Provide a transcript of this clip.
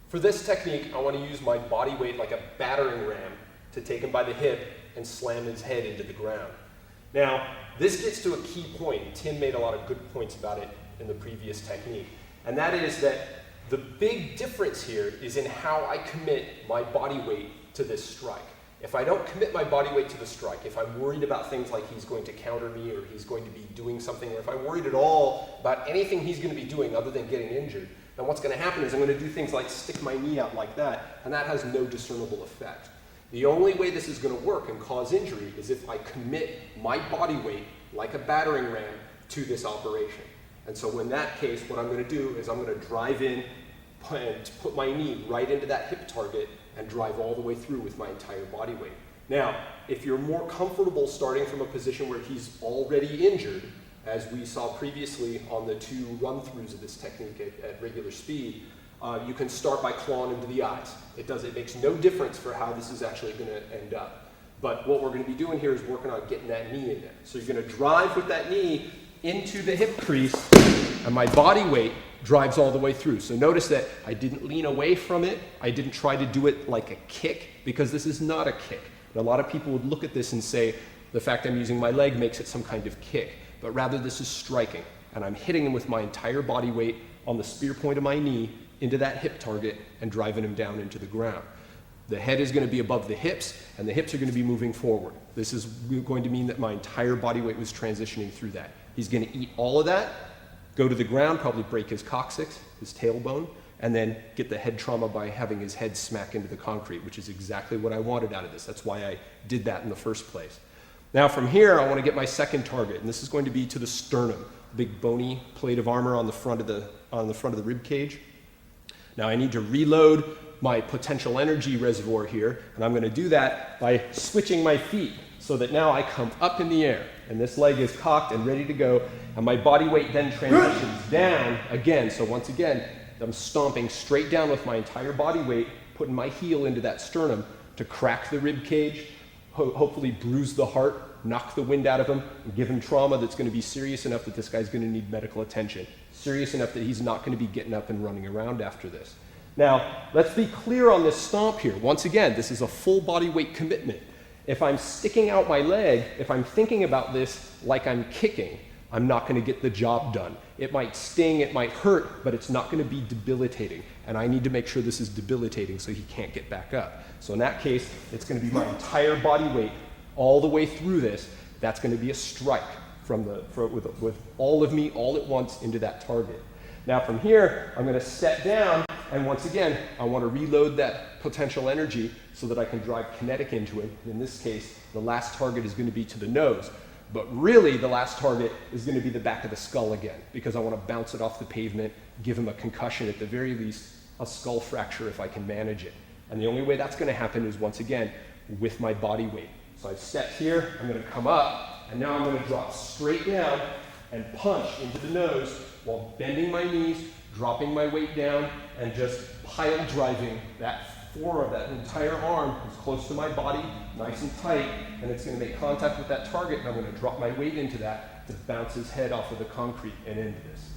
For this technique, I want to use my body weight like a battering ram to take him by the hip and slam his head into the ground. Now, this gets to a key point. Tim made a lot of good points about it in the previous technique. And that is that the big difference here is in how I commit my body weight to this strike. If I don't commit my body weight to the strike, if I'm worried about things like he's going to counter me or he's going to be doing something, or if I'm worried at all about anything he's going to be doing other than getting injured, then what's going to happen is I'm going to do things like stick my knee out like that, and that has no discernible effect. The only way this is going to work and cause injury is if I commit my body weight like a battering ram to this operation. And so in that case, what I'm going to do is I'm going to drive in and put my knee right into that hip target and drive all the way through with my entire body weight. Now, if you're more comfortable starting from a position where he's already injured, as we saw previously on the 2 run-throughs of this technique at regular speed, you can start by clawing into the eyes. It makes no difference for how this is actually going to end up. But what we're going to be doing here is working on getting that knee in there. So you're going to drive with that knee into the hip crease, and my body weight drives all the way through. So notice that I didn't lean away from it. I didn't try to do it like a kick, because this is not a kick. And a lot of people would look at this and say, the fact I'm using my leg makes it some kind of kick. But rather, this is striking. And I'm hitting him with my entire body weight on the spear point of my knee into that hip target and driving him down into the ground. The head is going to be above the hips, and the hips are going to be moving forward. This is going to mean that my entire body weight was transitioning through that. He's going to eat all of that, go to the ground, probably break his coccyx, his tailbone, and then get the head trauma by having his head smack into the concrete, which is exactly what I wanted out of this. That's why I did that in the first place. Now from here, I want to get my second target, and this is going to be to the sternum, big bony plate of armor on the front of the rib cage. Now I need to reload my potential energy reservoir here, and I'm going to do that by switching my feet so that now I come up in the air, and this leg is cocked and ready to go, and my body weight then transitions down again. So once again, I'm stomping straight down with my entire body weight, putting my heel into that sternum to crack the rib cage, hopefully bruise the heart, knock the wind out of him, and give him trauma that's going to be serious enough that this guy's going to need medical attention, serious enough that he's not going to be getting up and running around after this. Now, let's be clear on this stomp here. Once again, this is a full body weight commitment. If I'm sticking out my leg, if I'm thinking about this like I'm kicking, I'm not going to get the job done. It might sting, it might hurt, but it's not going to be debilitating. And I need to make sure this is debilitating so he can't get back up. So in that case, it's going to be my entire body weight all the way through this. That's going to be a strike with all of me all at once into that target. Now from here, I'm going to step down, and once again, I want to reload that potential energy so that I can drive kinetic into him. In this case, the last target is going to be to the nose. But really, the last target is going to be the back of the skull again, because I want to bounce it off the pavement, give him a concussion, at the very least, a skull fracture if I can manage it. And the only way that's going to happen is, once again, with my body weight. So I've stepped here, I'm going to come up, and now I'm going to drop straight down and punch into the nose while bending my knees, dropping my weight down, and just pile driving that that entire arm as close to my body, nice and tight, and it's going to make contact with that target, and I'm going to drop my weight into that to bounce his head off of the concrete and into this.